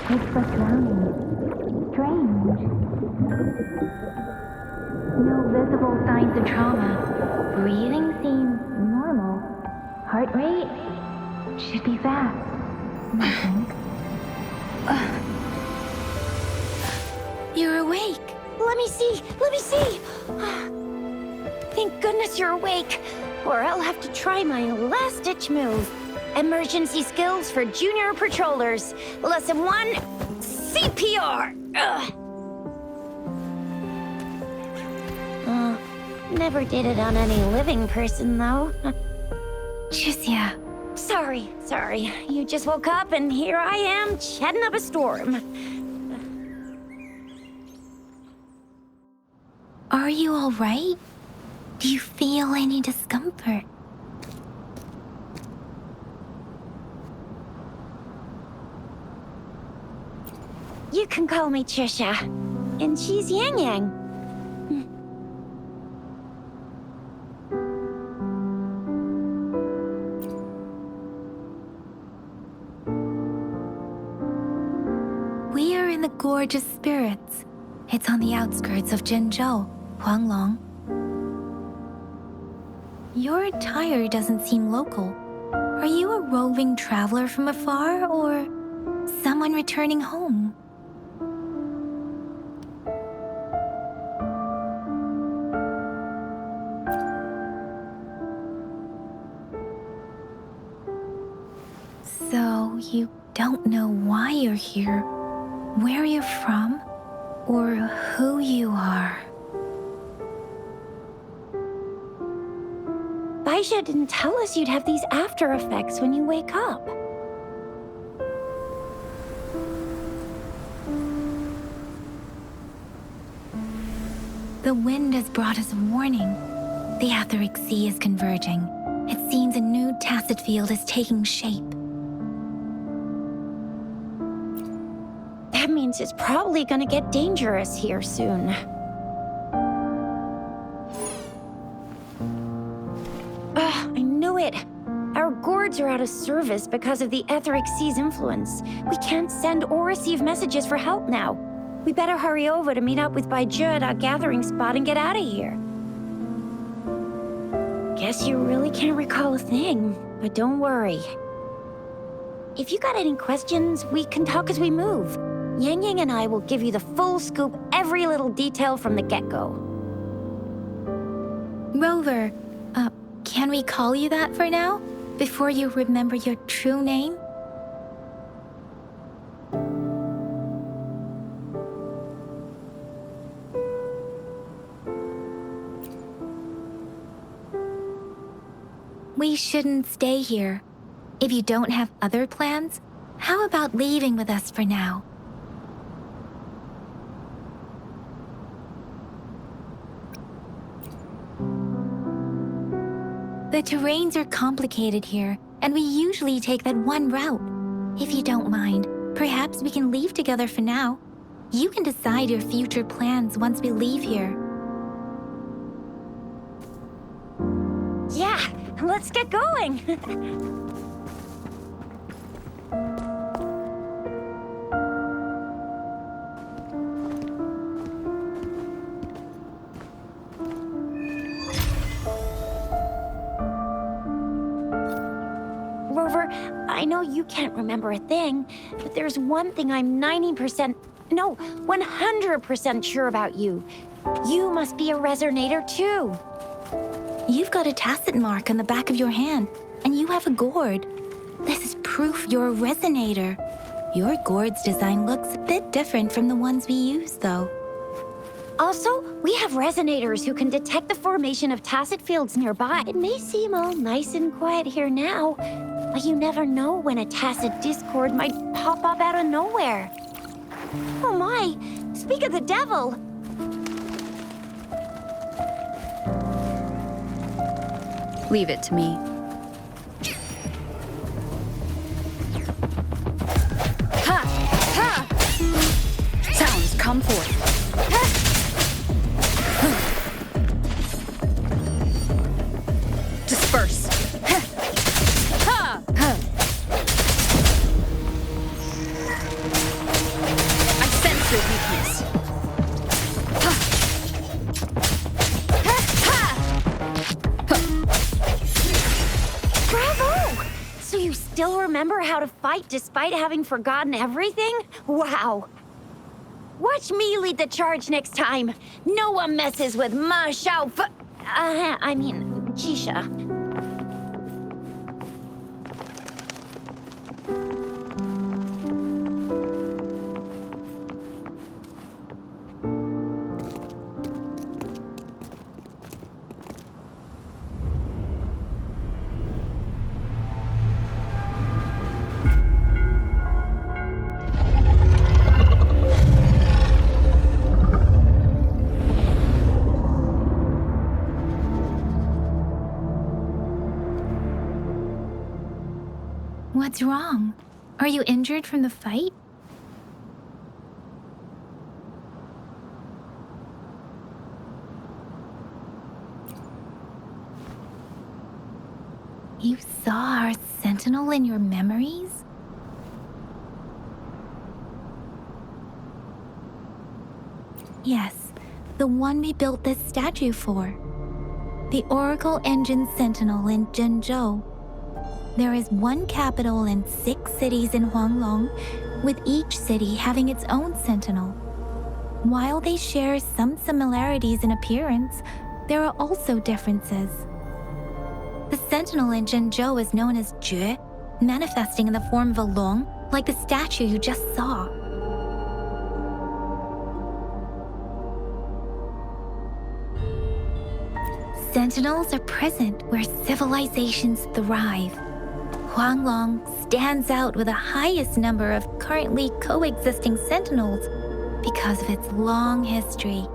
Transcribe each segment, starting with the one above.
It's like drowning. Strange. No visible signs of trauma. Breathing seems normal. Heart rate should be fast. Nothing. You're awake. Let me see. Thank goodness you're awake, or I'll have to try my last-ditch move. Emergency skills for junior patrollers. Lesson 1, CPR. Never did it on any living person, though. Jusia. Sorry. You just woke up, and here I am, chatting up a storm. Are you all right? Do you feel any discomfort? You can call me Trisha, and she's Yang Yang. We are in the Gorgeous Spirits. It's on the outskirts of Zhenzhou, Huanglong. Your attire doesn't seem local. Are you a roving traveler from afar, or someone returning home? So, you don't know why you're here, where you're from, or who you are. Baisha didn't tell us you'd have these after effects when you wake up. The wind has brought us a warning. The Etheric Sea is converging. It seems a new tacit field is taking shape. That means it's probably gonna get dangerous here soon. I knew it. Our gourds are out of service because of the Etheric Sea's influence. We can't send or receive messages for help now. We better hurry over to meet up with Baiju at our gathering spot and get out of here. Guess you really can't recall a thing, but don't worry. If you got any questions, we can talk as we move. Yang Yang and I will give you the full scoop, every little detail from the get-go. Rover, can we call you that for now? Before you remember your true name? We shouldn't stay here. If you don't have other plans, how about leaving with us for now? The terrains are complicated here, and we usually take that one route. If you don't mind, perhaps we can leave together for now. You can decide your future plans once we leave here. Yeah, let's get going. Rover, I know you can't remember a thing, but there's one thing I'm 100% sure about you. You must be a resonator too. You've got a tacit mark on the back of your hand, and you have a gourd. This is proof you're a resonator. Your gourd's design looks a bit different from the ones we use, though. Also, we have resonators who can detect the formation of tacit fields nearby. It may seem all nice and quiet here now, but you never know when a tacit discord might pop up out of nowhere. Oh my, speak of the devil! Leave it to me. Ha! Ha! Sounds come forth. Disperse. Ha! remember how to fight despite having forgotten everything? Wow. Watch me lead the charge next time. No one messes with Ma Xiao Jisha. What's wrong? Are you injured from the fight? You saw our sentinel in your memories? Yes, the one we built this statue for. The Oracle Engine Sentinel in Zhenzhou. There is one capital and 6 cities in Huanglong, with each city having its own sentinel. While they share some similarities in appearance, there are also differences. The sentinel in Zhenzhou is known as Jue, manifesting in the form of a long, like the statue you just saw. Sentinels are present where civilizations thrive. Huanglong stands out with the highest number of currently coexisting sentinels because of its long history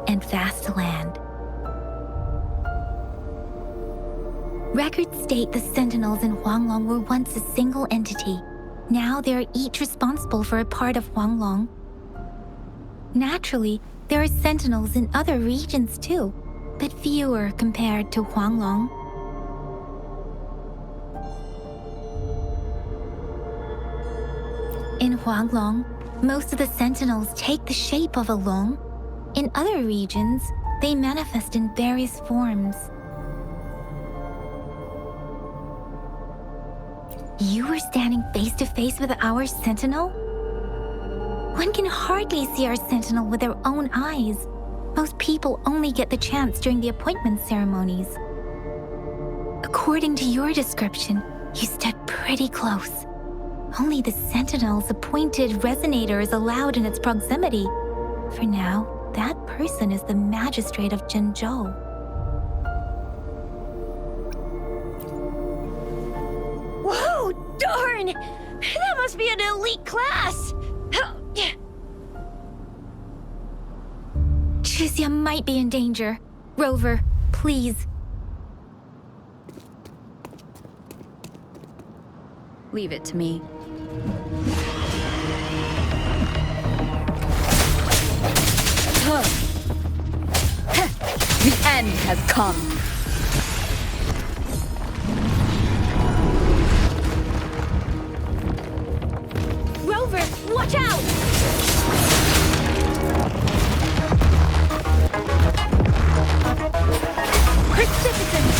and vast land. Records state the sentinels in Huanglong were once a single entity. Now they are each responsible for a part of Huanglong. Naturally, there are sentinels in other regions too, but fewer compared to Huanglong. In Huanglong, most of the sentinels take the shape of a long. In other regions, they manifest in various forms. You were standing face to face with our sentinel? One can hardly see our sentinel with their own eyes. Most people only get the chance during the appointment ceremonies. According to your description, you stood pretty close. Only the sentinel's appointed resonator is allowed in its proximity. For now, that person is the magistrate of Zhenzhou. Whoa, darn! That must be an elite class! Chixia might be in danger. Rover, please. Leave it to me. The end has come. Rover, watch out! Precipitance!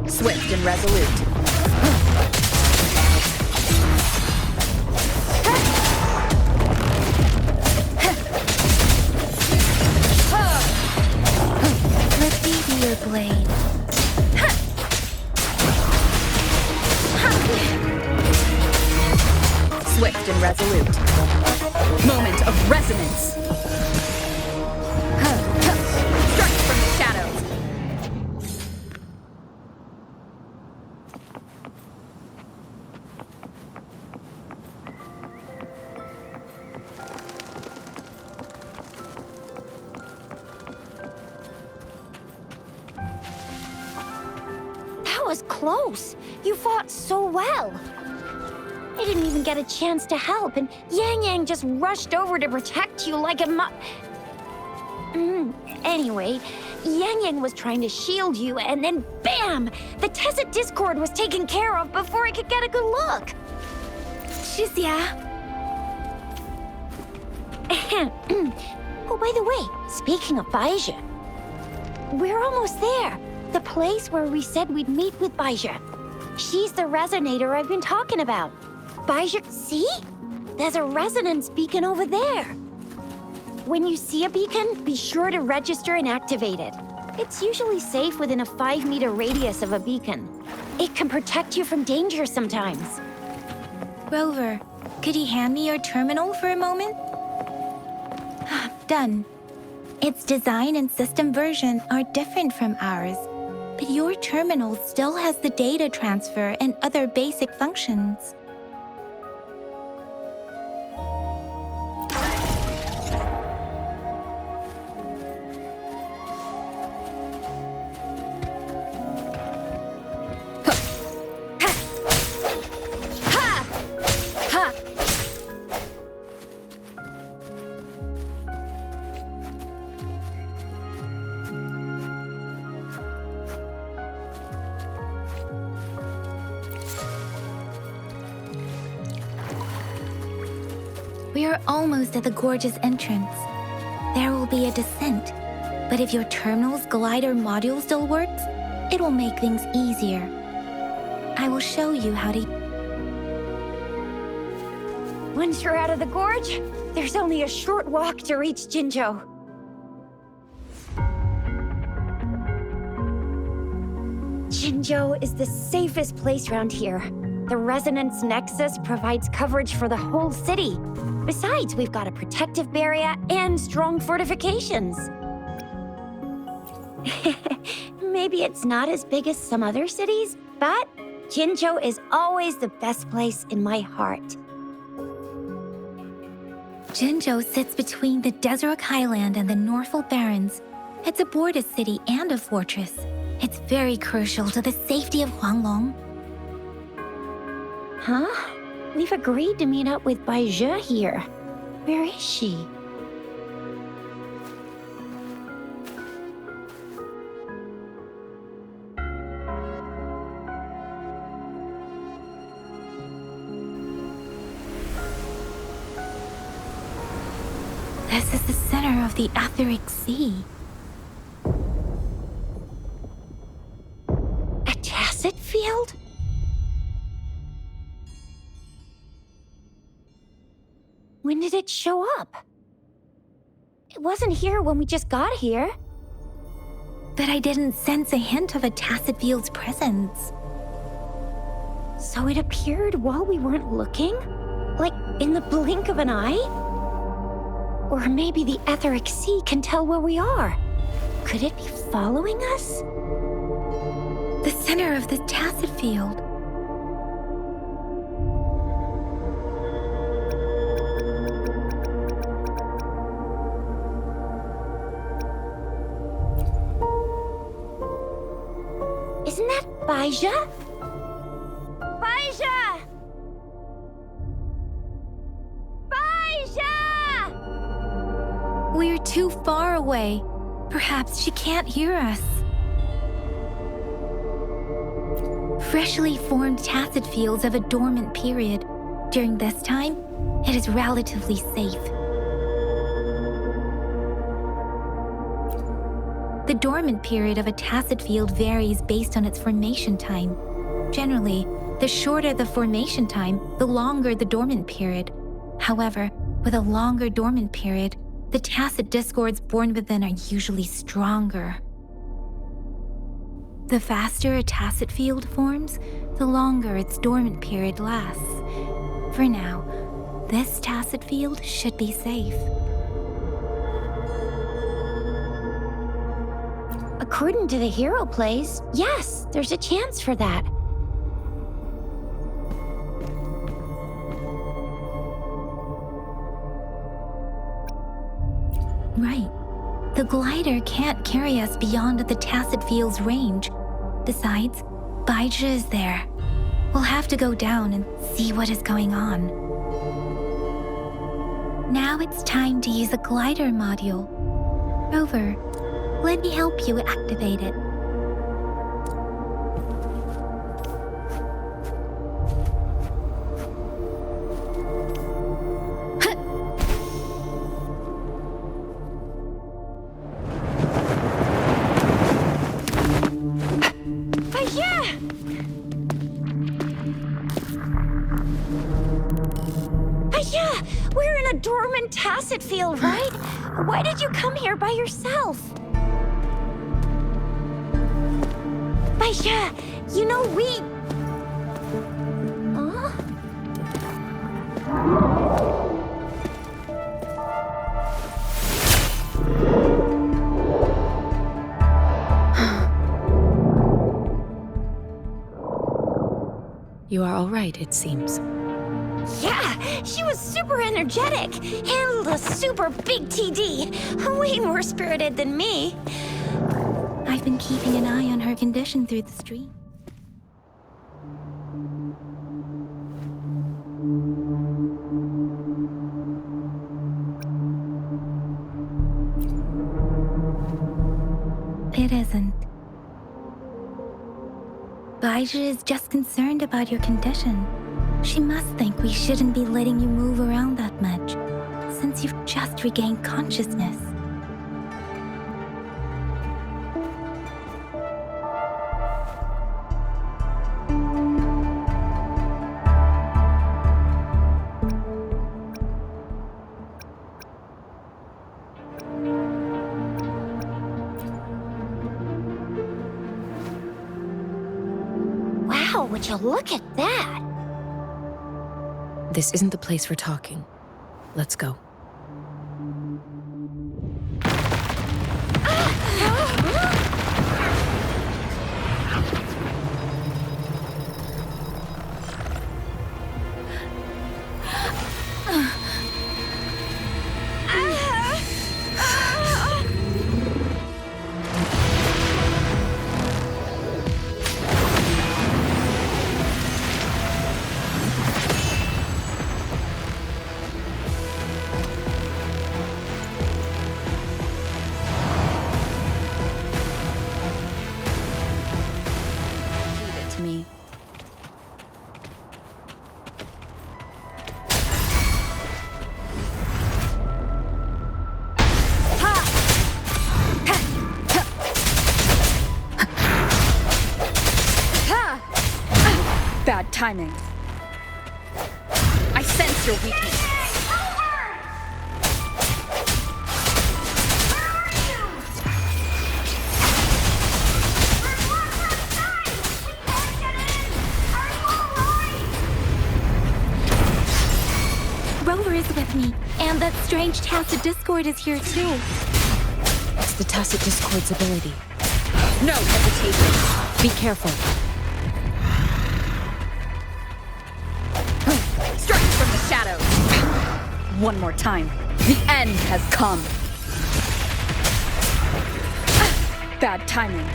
Swift and resolute. Let me be your blade. Swift and resolute. Moment of resonance. Strike from the shadows. That was close. You fought so well. I didn't even get a chance to help, and Yang Yang just rushed over to protect you like a Anyway, Yang Yang was trying to shield you, and then BAM! The Tacit Discord was taken care of before I could get a good look. Chixia. Oh, by the way, speaking of Baizhi, We're almost there. The place where we said we'd meet with Baija. She's the resonator I've been talking about. Baija, see? There's a resonance beacon over there. When you see a beacon, be sure to register and activate it. It's usually safe within a 5-meter radius of a beacon. It can protect you from danger sometimes. Rover, could you hand me your terminal for a moment? Done. Its design and system version are different from ours, but your terminal still has the data transfer and other basic functions. We are almost at the gorge's entrance. There will be a descent, but if your terminal's glider module still works, it will make things easier. I will show you how to... Once you're out of the gorge, there's only a short walk to reach Jinzhou. Jinzhou is the safest place around here. The Resonance Nexus provides coverage for the whole city. Besides, we've got a protective barrier and strong fortifications. Maybe it's not as big as some other cities, but Jinzhou is always the best place in my heart. Jinzhou sits between the Desert Highland and the Norfolk Barrens. It's a border city and a fortress. It's very crucial to the safety of Huanglong. Huh? We've agreed to meet up with Baija here. Where is she? This is the center of the Etheric Sea. A tacit field? When did it show up? It wasn't here when we just got here. But I didn't sense a hint of a tacit field's presence. So it appeared while we weren't looking? Like in the blink of an eye? Or maybe the Etheric Sea can tell where we are. Could it be following us? The center of the tacit field. Isn't that Baija? Baija! Baija! We're too far away. Perhaps she can't hear us. Freshly formed tacit fields have a dormant period. During this time, it is relatively safe. The dormant period of a tacit field varies based on its formation time. Generally, the shorter the formation time, the longer the dormant period. However, with a longer dormant period, the tacit discords born within are usually stronger. The faster a tacit field forms, the longer its dormant period lasts. For now, this tacit field should be safe. According to the hero plays, yes, there's a chance for that. Right. The glider can't carry us beyond the tacit field's range. Besides, Baija is there. We'll have to go down and see what is going on. Now it's time to use a glider module. Rover, let me help you activate it. Yeah, we're in a dormant tacit field, right? Why did you come here by yourself? Aisha, you know we... Huh? You are all right, it seems. Yeah, she was super energetic. Handled a super big TD. Way more spirited than me. I've been keeping an eye on her condition through the stream. It isn't. Baija is just concerned about your condition. She must think we shouldn't be letting you move around that much, since you've just regained consciousness. Wow, would you look at that? This isn't the place for talking. Let's go. Bad timing. I sense your weakness. Rover is with me, and that strange tacit discord is here too. It's the tacit discord's ability. No hesitation. Be careful. Strike from the shadows. One more time. The end has come. Bad timing.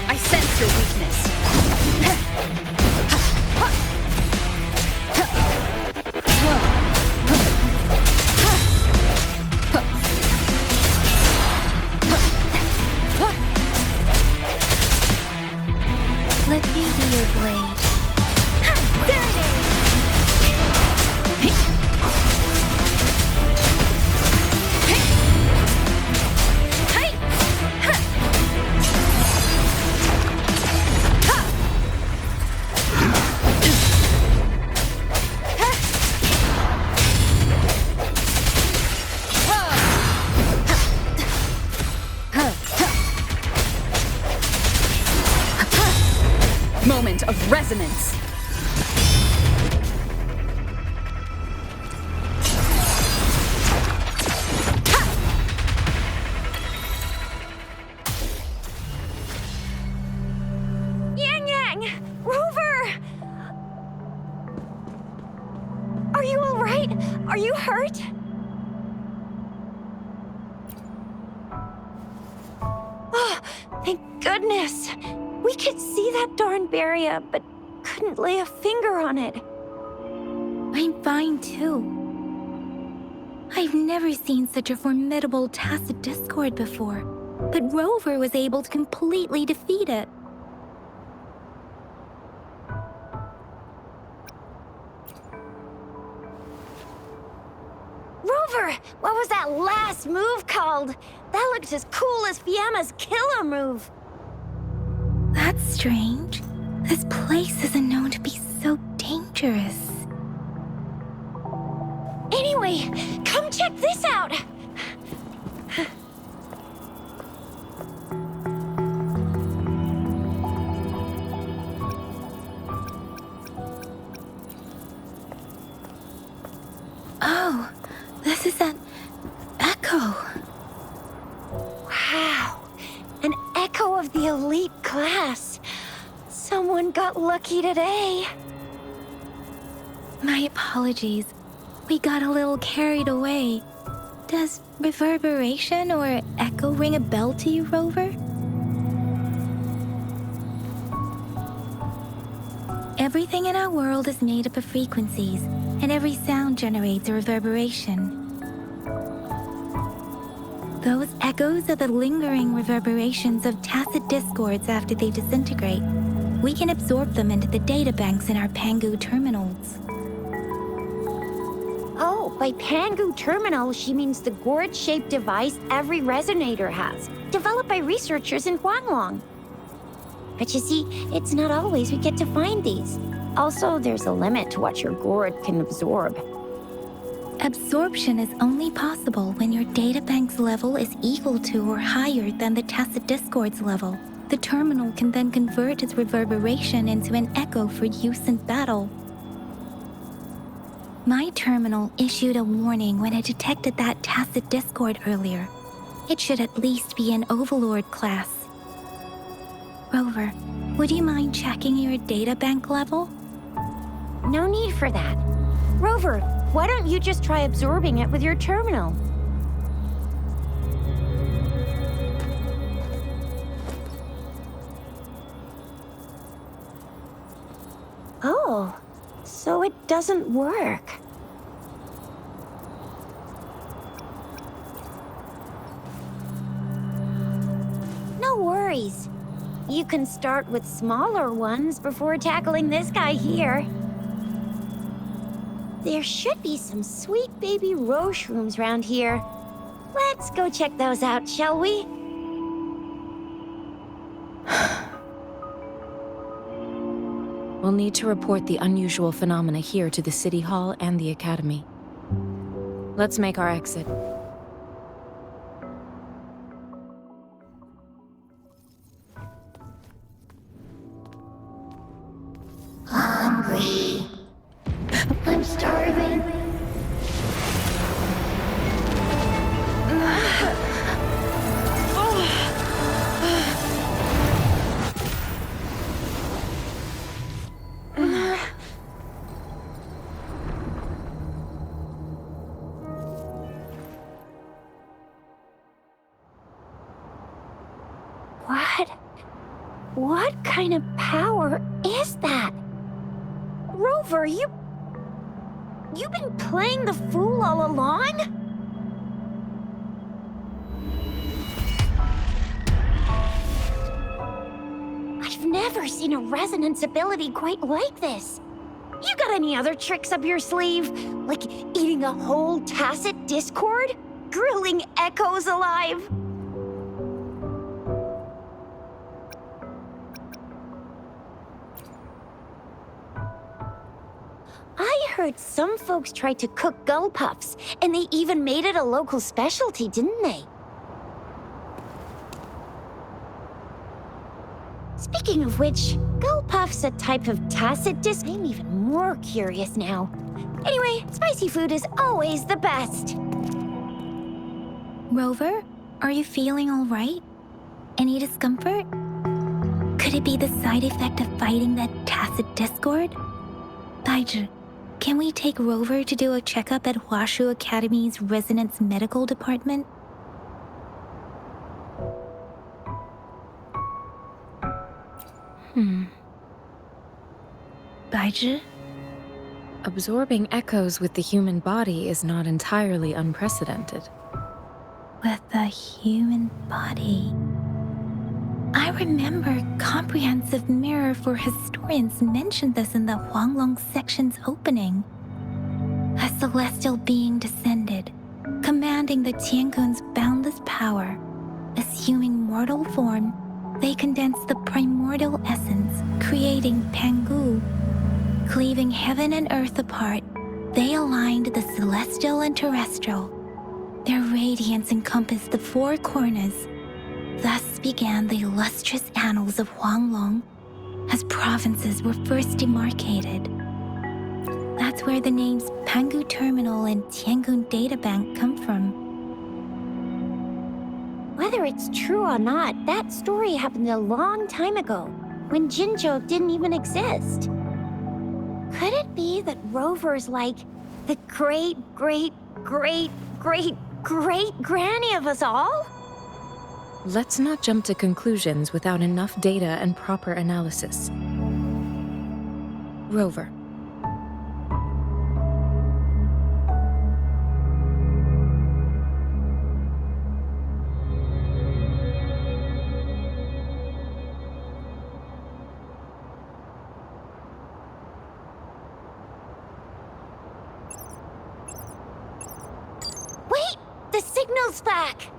I sense your weakness. Let me be your blade. There it is! Moment of resonance. Yang Yang! Rover! Are you all right? Are you hurt? Oh, thank goodness. We could see that darn barrier, but couldn't lay a finger on it. I'm fine too. I've never seen such a formidable tacit discord before, but Rover was able to completely defeat it. Rover, what was that last move called? That looked as cool as Fiamma's killer move. That's strange. This place isn't known to be so dangerous. Anyway, come check this out. Oh, this is an echo. Wow, an echo of the elite class. Someone got lucky today. My apologies. We got a little carried away. Does reverberation or echo ring a bell to you, Rover? Everything in our world is made up of frequencies, and every sound generates a reverberation. Those echoes are the lingering reverberations of tacit discords after they disintegrate. We can absorb them into the databanks in our Pangu terminals. Oh, by Pangu Terminal, she means the gourd-shaped device every resonator has, developed by researchers in Huanglong. But you see, it's not always we get to find these. Also, there's a limit to what your gourd can absorb. Absorption is only possible when your databank's level is equal to or higher than the tacit discord's level. The terminal can then convert its reverberation into an echo for use in battle. My terminal issued a warning when it detected that tacit discord earlier. It should at least be an Overlord class. Rover, would you mind checking your databank level? No need for that. Rover, why don't you just try absorbing it with your terminal? Oh, so it doesn't work. No worries. You can start with smaller ones before tackling this guy here. There should be some sweet baby Roche rooms around here. Let's go check those out, shall we? We'll need to report the unusual phenomena here to the City Hall and the Academy. Let's make our exit. Hungry. I'm starving. What kind of power is that? Rover, you've been playing the fool all along? I've never seen a resonance ability quite like this. You got any other tricks up your sleeve? Like eating a whole tacit discord? Grilling echoes alive? I heard some folks tried to cook gull puffs, and they even made it a local specialty, didn't they? Speaking of which, gull puff's a type of tacit disc. I'm even more curious now. Anyway, spicy food is always the best. Rover, are you feeling all right? Any discomfort? Could it be the side effect of fighting that tacit discord? Baiju, can we take Rover to do a checkup at Huashu Academy's Resonance Medical Department? Baiju? Absorbing echoes with the human body is not entirely unprecedented. With the human body. I remember Comprehensive Mirror for Historians mentioned this in the Huanglong section's opening. A celestial being descended, commanding the Tiankun's boundless power. Assuming mortal form, they condensed the primordial essence, creating Pangu. Cleaving heaven and earth apart, they aligned the celestial and terrestrial. Their radiance encompassed the four corners. Thus began the illustrious annals of Huanglong, as provinces were first demarcated. That's where the names Pangu Terminal and Tiangun Databank come from. Whether it's true or not, that story happened a long time ago, when Jinzhou didn't even exist. Could it be that Rover's like the great-great-great-great-great-granny of us all? Let's not jump to conclusions without enough data and proper analysis. Rover. Wait! The signal's back!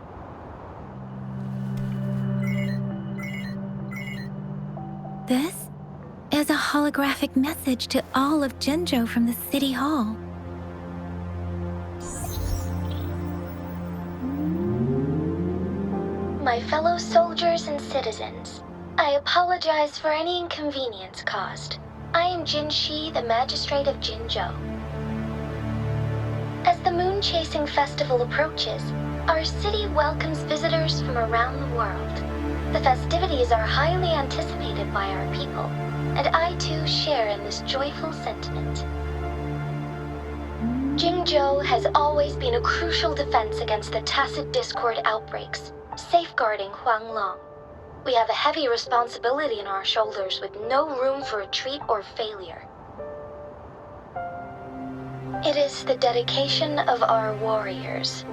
This is a holographic message to all of Jinzhou from the City Hall. My fellow soldiers and citizens, I apologize for any inconvenience caused. I am Jin Shi, the Magistrate of Jinzhou. As the Moon-Chasing Festival approaches, our city welcomes visitors from around the world. The festivities are highly anticipated by our people, and I too share in this joyful sentiment. Jinzhou has always been a crucial defense against the tacit discord outbreaks, safeguarding Huanglong. We have a heavy responsibility on our shoulders with no room for retreat or failure. It is the dedication of our warriors,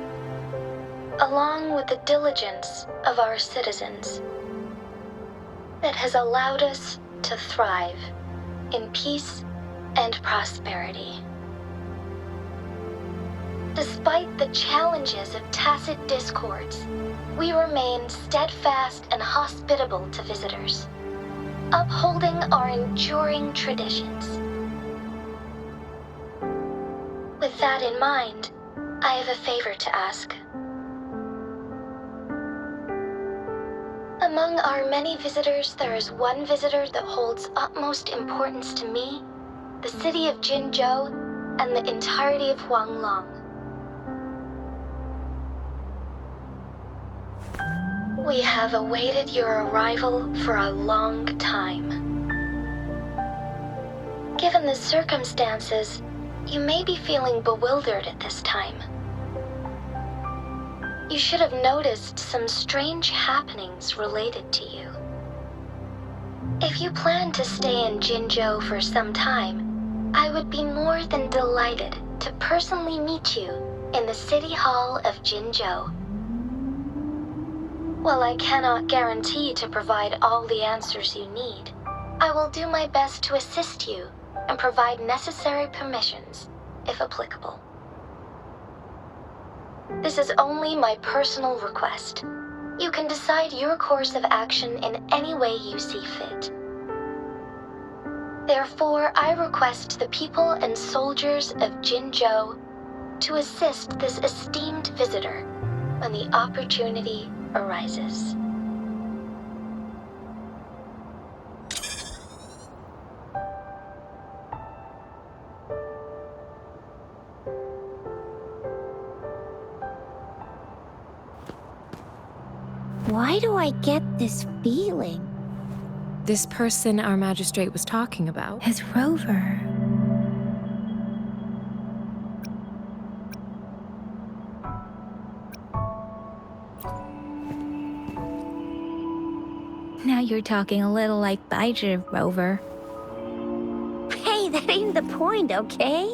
along with the diligence of our citizens, that has allowed us to thrive in peace and prosperity. Despite the challenges of tacit discords, we remain steadfast and hospitable to visitors, upholding our enduring traditions. With that in mind, I have a favor to ask. Among our many visitors, there is one visitor that holds utmost importance to me, the city of Jinzhou, and the entirety of Huanglong. We have awaited your arrival for a long time. Given the circumstances, you may be feeling bewildered at this time. You should have noticed some strange happenings related to you. If you plan to stay in Jinzhou for some time, I would be more than delighted to personally meet you in the City Hall of Jinzhou. While I cannot guarantee to provide all the answers you need, I will do my best to assist you and provide necessary permissions, if applicable. This is only my personal request. You can decide your course of action in any way you see fit. Therefore, I request the people and soldiers of Jinzhou to assist this esteemed visitor when the opportunity arises. Why do I get this feeling? This person our magistrate was talking about. Is Rover. Now you're talking a little like Baizhi, Rover. Hey, that ain't missing the point, okay?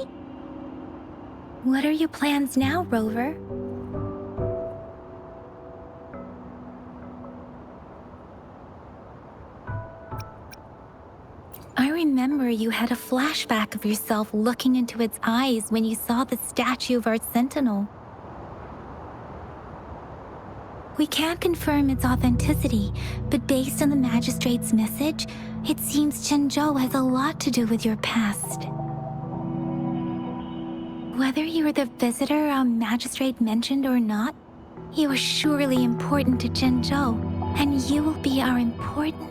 What are your plans now, Rover? I remember you had a flashback of yourself looking into its eyes when you saw the statue of our sentinel. We can't confirm its authenticity, but based on the magistrate's message, it seems Zhenzhou has a lot to do with your past. Whether you're the visitor our magistrate mentioned or not, you are surely important to Zhenzhou, and you will be our important...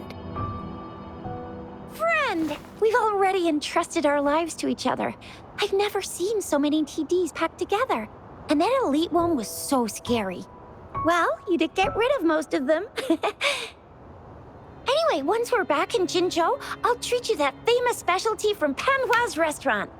Friend! We've already entrusted our lives to each other. I've never seen so many TDs packed together. And that elite one was so scary. Well, you did get rid of most of them. Anyway, once we're back in Jinzhou, I'll treat you that famous specialty from Panhua's restaurant.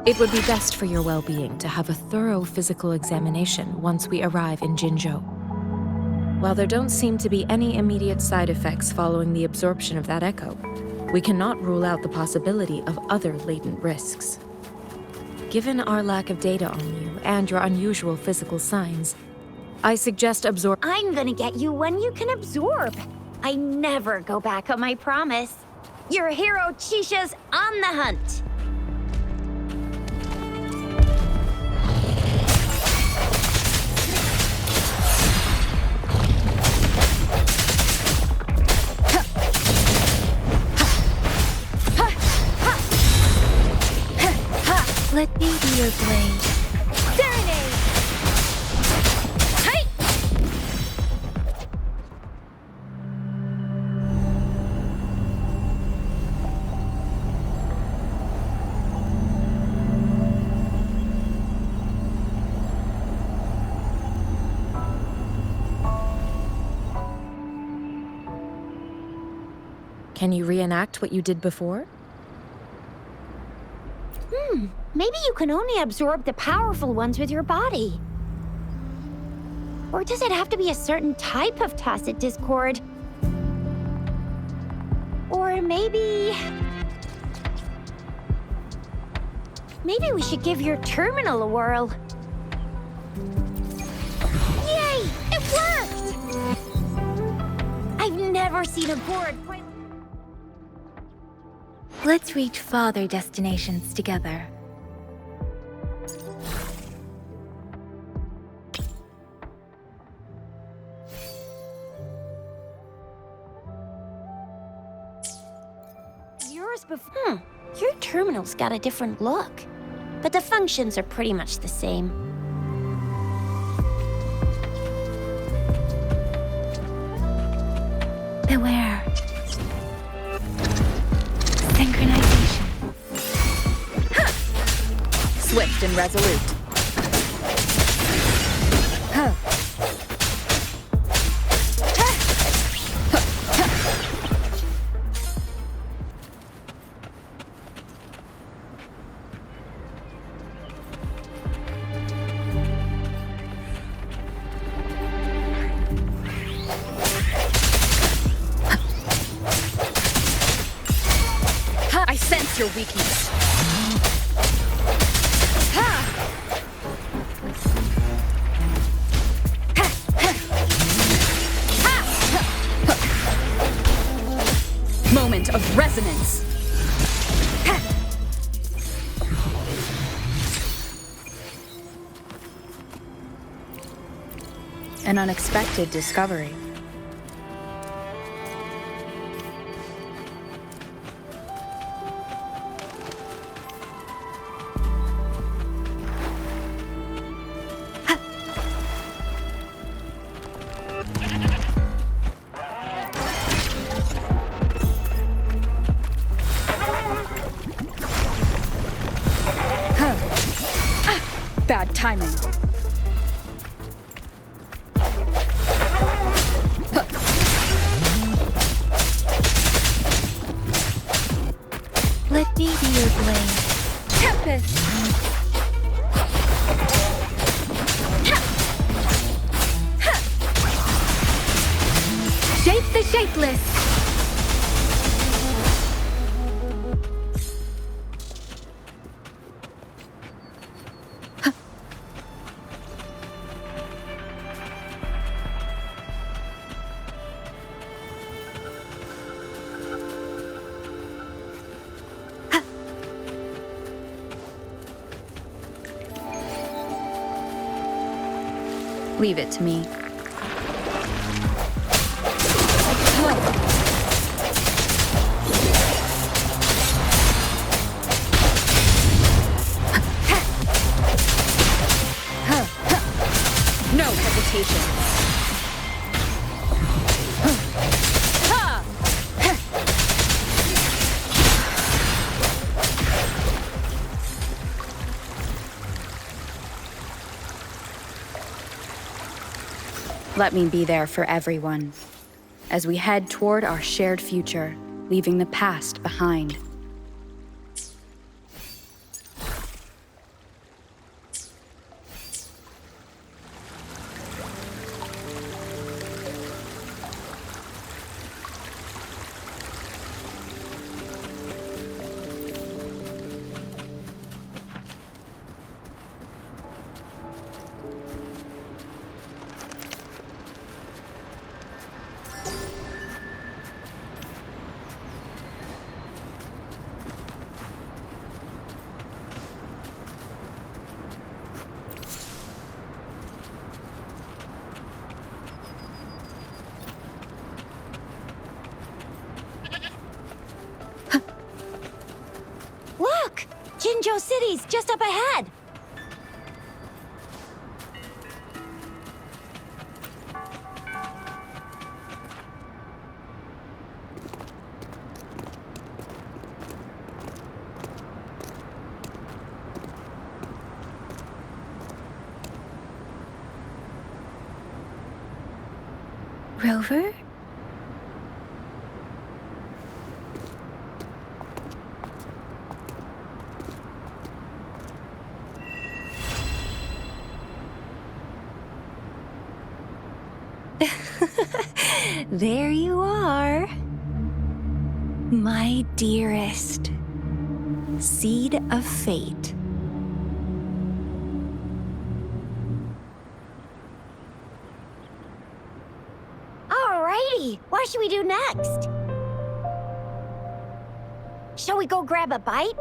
It would be best for your well-being to have a thorough physical examination once we arrive in Jinzhou. While there don't seem to be any immediate side effects following the absorption of that echo, we cannot rule out the possibility of other latent risks. Given our lack of data on you and your unusual physical signs, I suggest I'm gonna get you one you can absorb. I never go back on my promise. Your hero Chisha's on the hunt. Let me be your blade. Serenade! Hey! Can you reenact what you did before? Maybe you can only absorb the powerful ones with your body. Or does it have to be a certain type of tacit discord? Or maybe we should give your terminal a whirl. Yay! It worked! I've never seen a gourd quite... Let's reach farther destinations together. Your terminal's got a different look, but the functions are pretty much the same. Beware. Synchronization. Swift and resolute. I sense your weakness. Moment of resonance. An unexpected discovery. Bad timing. Let the shapeless! Leave it to me. No hesitation. Let me be there for everyone, as we head toward our shared future, leaving the past behind. Look! Jinzhou City's just up ahead! Rover? There you are. My dearest. Seed of fate. Alrighty, what should we do next? Shall we go grab a bite?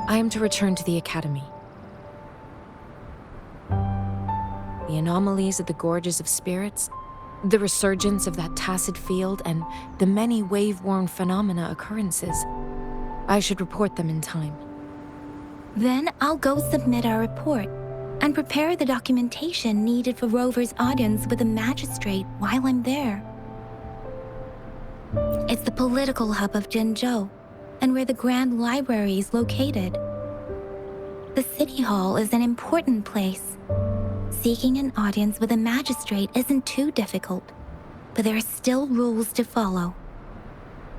I am to return to the Academy. The anomalies of the Gorges of Spirits, the resurgence of that tacit field, and the many wave-worn phenomena occurrences. I should report them in time. Then I'll go submit our report and prepare the documentation needed for Rover's audience with a magistrate while I'm there. It's the political hub of Jinzhou, and where the Grand Library is located. The City Hall is an important place. Seeking an audience with a magistrate isn't too difficult, but there are still rules to follow.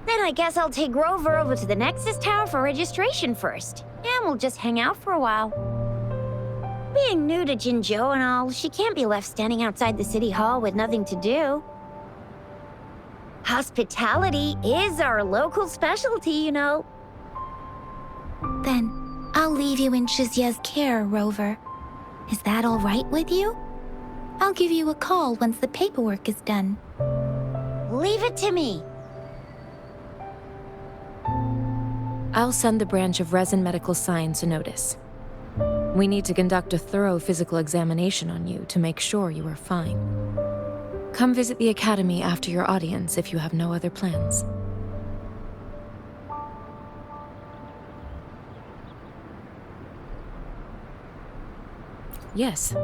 Then I guess I'll take Rover over to the Nexus Tower for registration first, and we'll just hang out for a while. Being new to Jinzhou and all, she can't be left standing outside the City Hall with nothing to do. Hospitality is our local specialty, you know. Then I'll leave you in Shizia's care, Rover. Is that all right with you? I'll give you a call once the paperwork is done. Leave it to me. I'll send the branch of Resin Medical Science a notice. We need to conduct a thorough physical examination on you to make sure you are fine. Come visit the Academy after your audience if you have no other plans. Yes.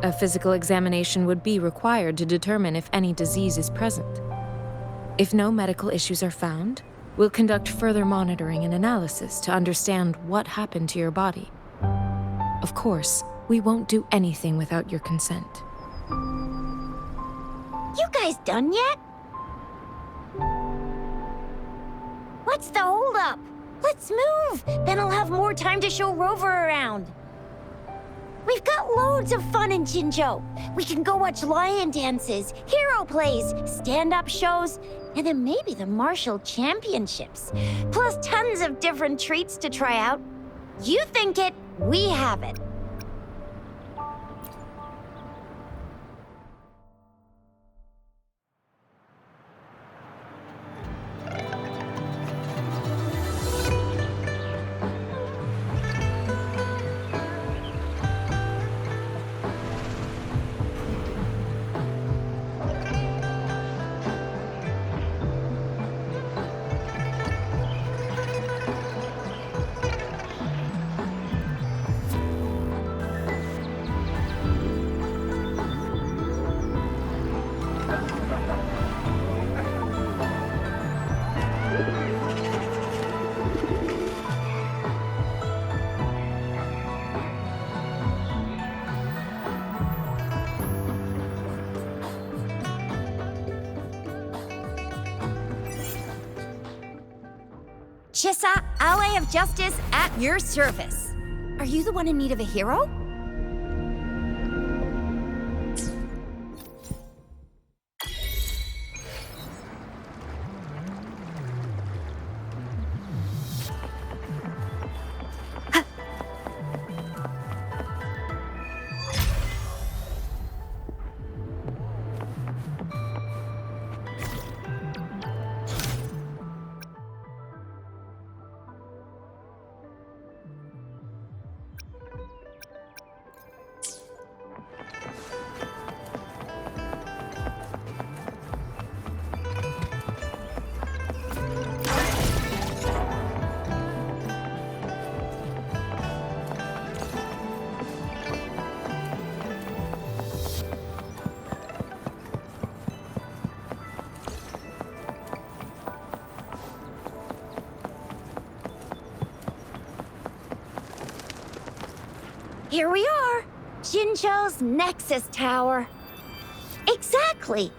A physical examination would be required to determine if any disease is present. If no medical issues are found, we'll conduct further monitoring and analysis to understand what happened to your body. Of course, we won't do anything without your consent. You guys done yet? What's the holdup? Let's move! Then I'll have more time to show Rover around. We've got loads of fun in Jinzhou. We can go watch lion dances, hero plays, stand-up shows, and then maybe the martial championships. Plus tons of different treats to try out. You think it, we have it. Chissa, ally of justice at your service. Are you the one in need of a hero? Here we are, Jinzhou's Nexus Tower. Exactly.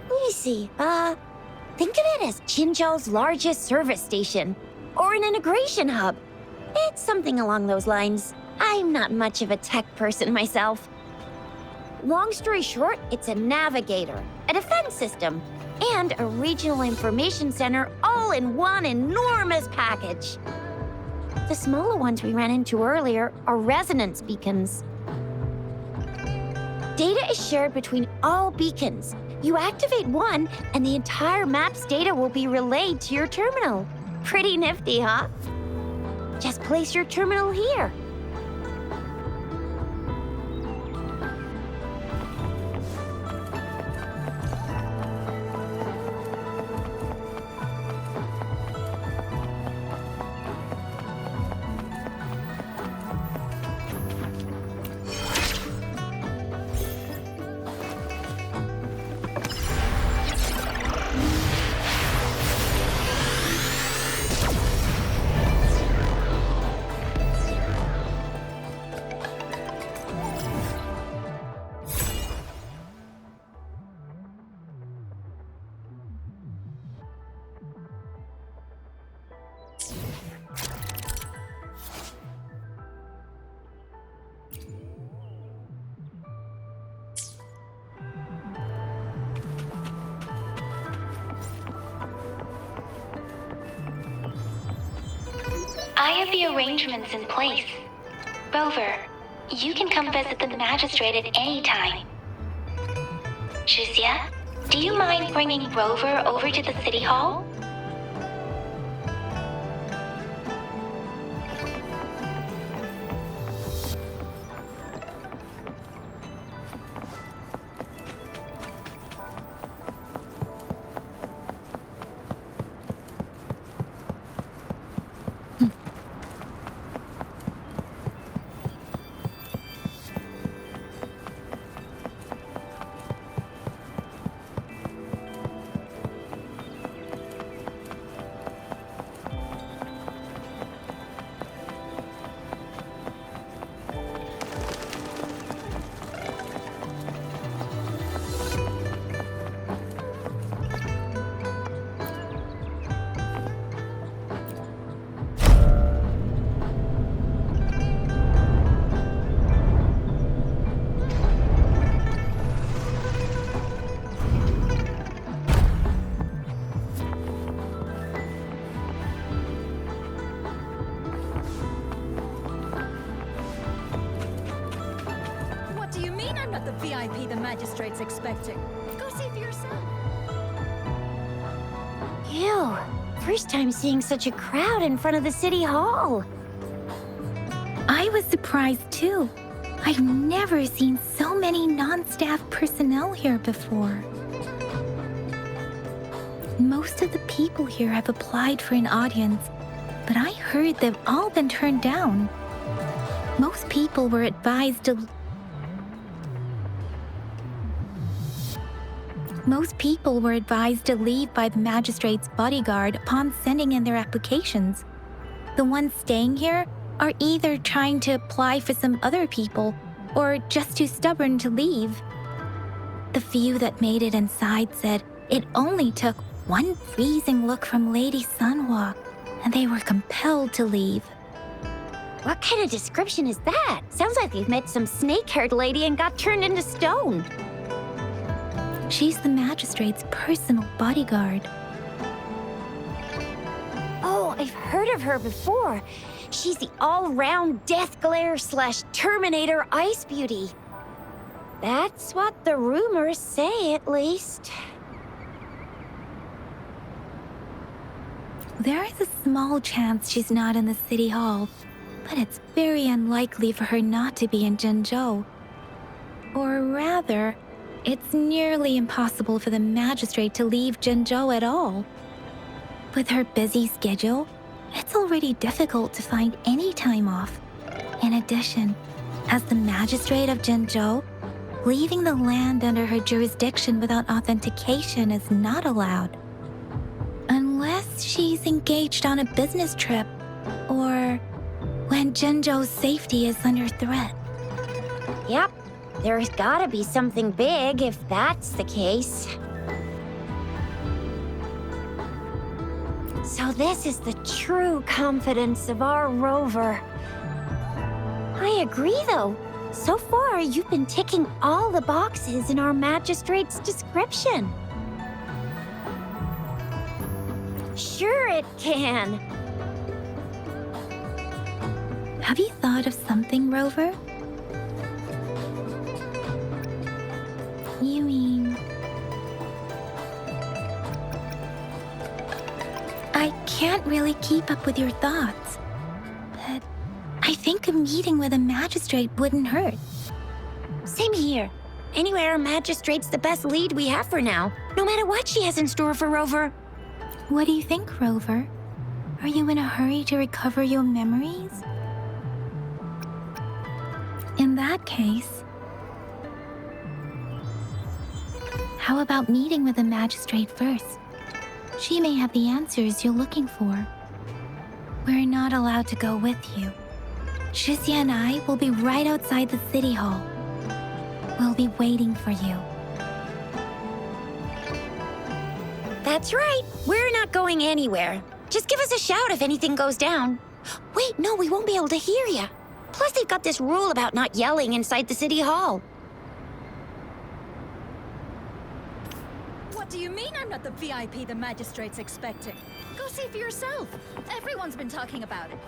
Let me see, think of it as Jinzhou's largest service station, or an integration hub. It's something along those lines. I'm not much of a tech person myself. Long story short, it's a navigator, a defense system, and a regional information center all in one enormous package. The smaller ones we ran into earlier are resonance beacons. Data is shared between all beacons. You activate one, and the entire map's data will be relayed to your terminal. Pretty nifty, huh? Just place your terminal here. I have the arrangements in place. Rover, you can come visit the magistrate at any time. Shuzia, do you mind bringing Rover over to the city hall? not the VIP the magistrate's expecting. Go see for yourself. Ew. First time seeing such a crowd in front of the city hall. I was surprised too. I've never seen so many non-staff personnel here before. Most of the people here have applied for an audience, but I heard they've all been turned down. Most people were advised to leave by the magistrate's bodyguard upon sending in their applications. The ones staying here are either trying to apply for some other people or just too stubborn to leave. The few that made it inside said it only took one freezing look from Lady Sunhwa, and they were compelled to leave. What kind of description is that? Sounds like you've met some snake-haired lady and got turned into stone. She's the magistrate's personal bodyguard. Oh, I've heard of her before. She's the all-round Death Glare / Terminator Ice Beauty. That's what the rumors say, at least. There is a small chance she's not in the city hall, but it's very unlikely for her not to be in Jinzhou. Or rather, it's nearly impossible for the magistrate to leave Jinzhou at all. With her busy schedule, it's already difficult to find any time off. In addition, as the magistrate of Jinzhou, leaving the land under her jurisdiction without authentication is not allowed. Unless she's engaged on a business trip, or when Jinzhou's safety is under threat. Yep, there's gotta be something big if that's the case. So this is the true confidence of our rover. I agree, though. So far, you've been ticking all the boxes in our magistrate's description. Sure it can. Have you thought of something, Rover? You mean... I can't really keep up with your thoughts, but I think a meeting with a magistrate wouldn't hurt. Same here. Anyway, our magistrate's the best lead we have for now, no matter what she has in store for Rover. What do you think, Rover? Are you in a hurry to recover your memories? In that case, how about meeting with the magistrate first? She may have the answers you're looking for. We're not allowed to go with you. Shizia and I will be right outside the city hall. We'll be waiting for you. That's right. We're not going anywhere. Just give us a shout if anything goes down. Wait, no, we won't be able to hear you. Plus, they've got this rule about not yelling inside the city hall. What do you mean I'm not the VIP the magistrate's expecting? Go see for yourself. Everyone's been talking about it.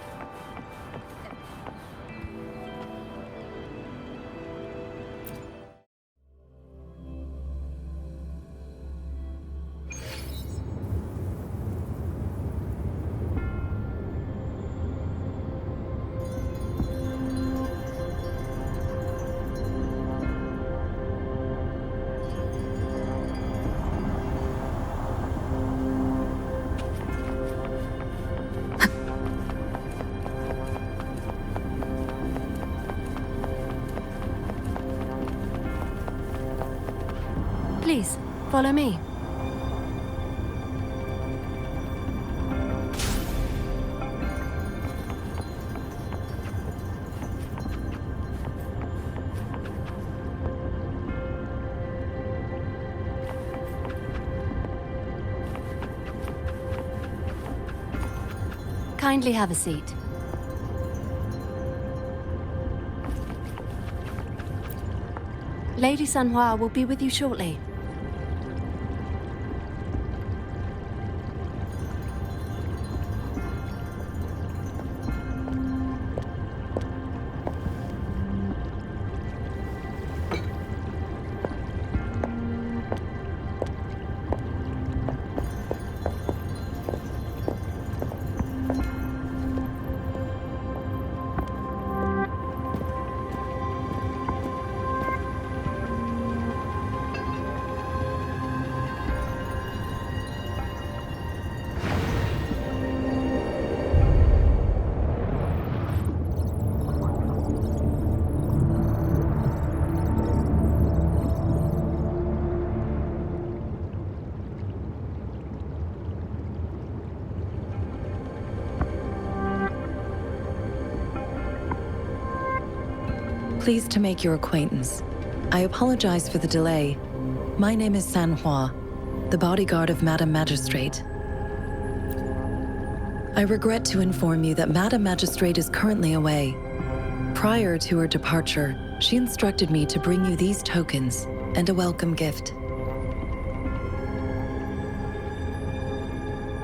Please, follow me. Kindly have a seat. Lady Sunhwa will be with you shortly. Pleased to make your acquaintance. I apologize for the delay. My name is Sanhua, the bodyguard of Madam Magistrate. I regret to inform you that Madam Magistrate is currently away. Prior to her departure, she instructed me to bring you these tokens and a welcome gift.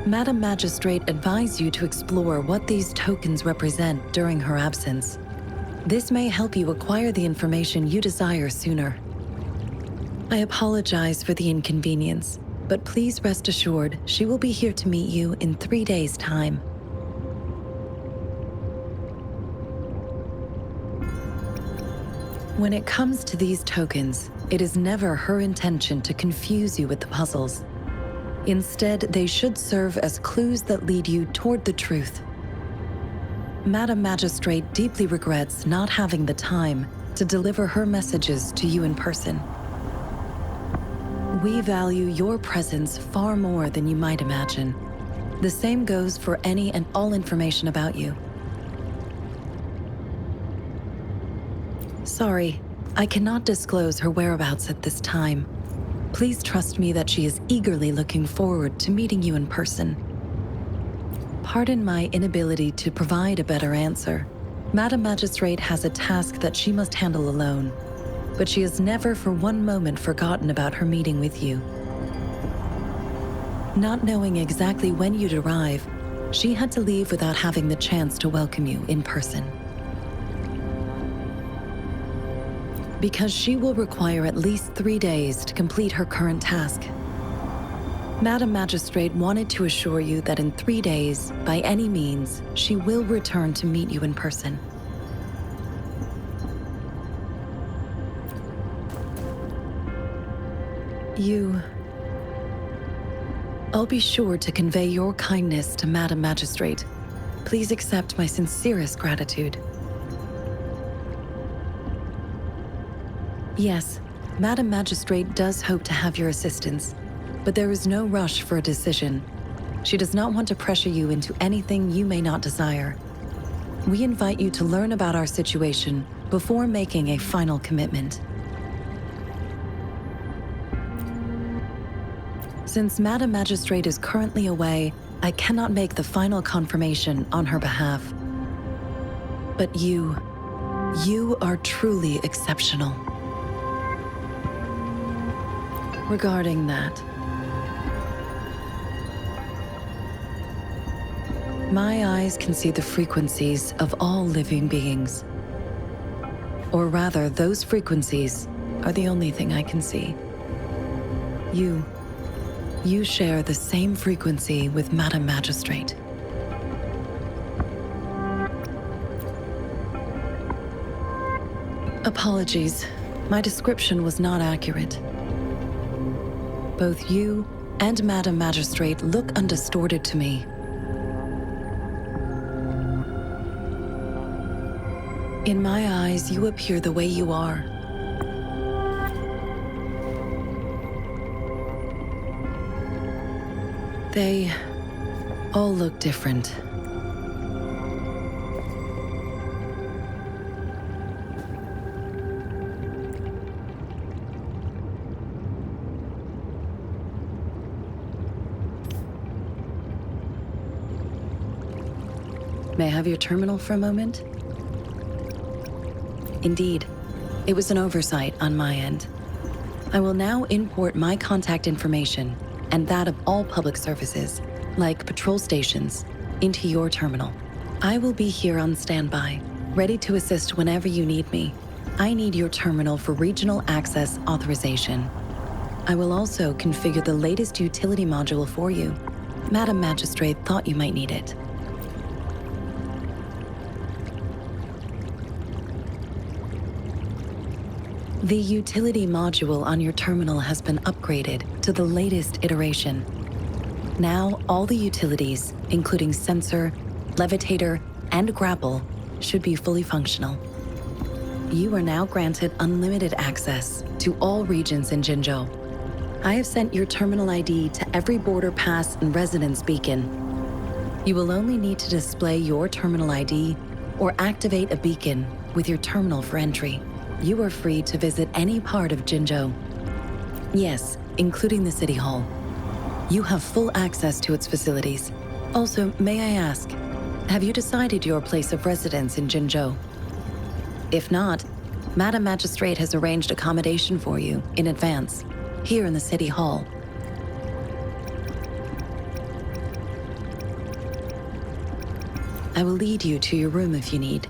Madam Magistrate advised you to explore what these tokens represent during her absence. This may help you acquire the information you desire sooner. I apologize for the inconvenience, but please rest assured she will be here to meet you in 3 days' time. When it comes to these tokens, it is never her intention to confuse you with the puzzles. Instead, they should serve as clues that lead you toward the truth. Madam Magistrate deeply regrets not having the time to deliver her messages to you in person. We value your presence far more than you might imagine. The same goes for any and all information about you. Sorry, I cannot disclose her whereabouts at this time. Please trust me that she is eagerly looking forward to meeting you in person. Pardon my inability to provide a better answer. Madam Magistrate has a task that she must handle alone, but she has never for one moment forgotten about her meeting with you. Not knowing exactly when you'd arrive, she had to leave without having the chance to welcome you in person. Because she will require at least 3 days to complete her current task. Madam Magistrate wanted to assure you that in 3 days, by any means, she will return to meet you in person. I'll be sure to convey your kindness to Madam Magistrate. Please accept my sincerest gratitude. Yes, Madam Magistrate does hope to have your assistance, but there is no rush for a decision. She does not want to pressure you into anything you may not desire. We invite you to learn about our situation before making a final commitment. Since Madam Magistrate is currently away, I cannot make the final confirmation on her behalf. But you are truly exceptional. Regarding that, my eyes can see the frequencies of all living beings. Or rather, those frequencies are the only thing I can see. You share the same frequency with Madam Magistrate. Apologies, my description was not accurate. Both you and Madam Magistrate look undistorted to me. In my eyes, you appear the way you are. They all look different. May I have your terminal for a moment? Indeed, it was an oversight on my end. I will now import my contact information and that of all public services, like patrol stations, into your terminal. I will be here on standby, ready to assist whenever you need me. I need your terminal for regional access authorization. I will also configure the latest utility module for you. Madam Magistrate thought you might need it. The utility module on your terminal has been upgraded to the latest iteration. Now, all the utilities, including sensor, levitator, and grapple, should be fully functional. You are now granted unlimited access to all regions in Jinzhou. I have sent your terminal ID to every border pass and residence beacon. You will only need to display your terminal ID or activate a beacon with your terminal for entry. you are free to visit any part of Jinzhou. Yes, including the City Hall. You have full access to its facilities. Also, may I ask, have you decided your place of residence in Jinzhou? If not, Madam Magistrate has arranged accommodation for you in advance, here in the City Hall. I will lead you to your room if you need.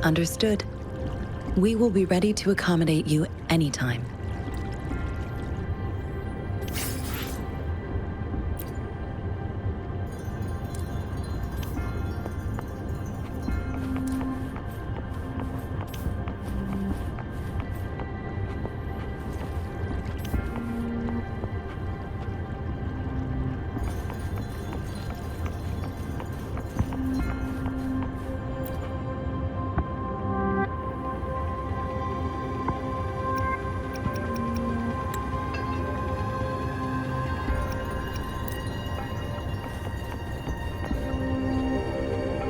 Understood. We will be ready to accommodate you anytime.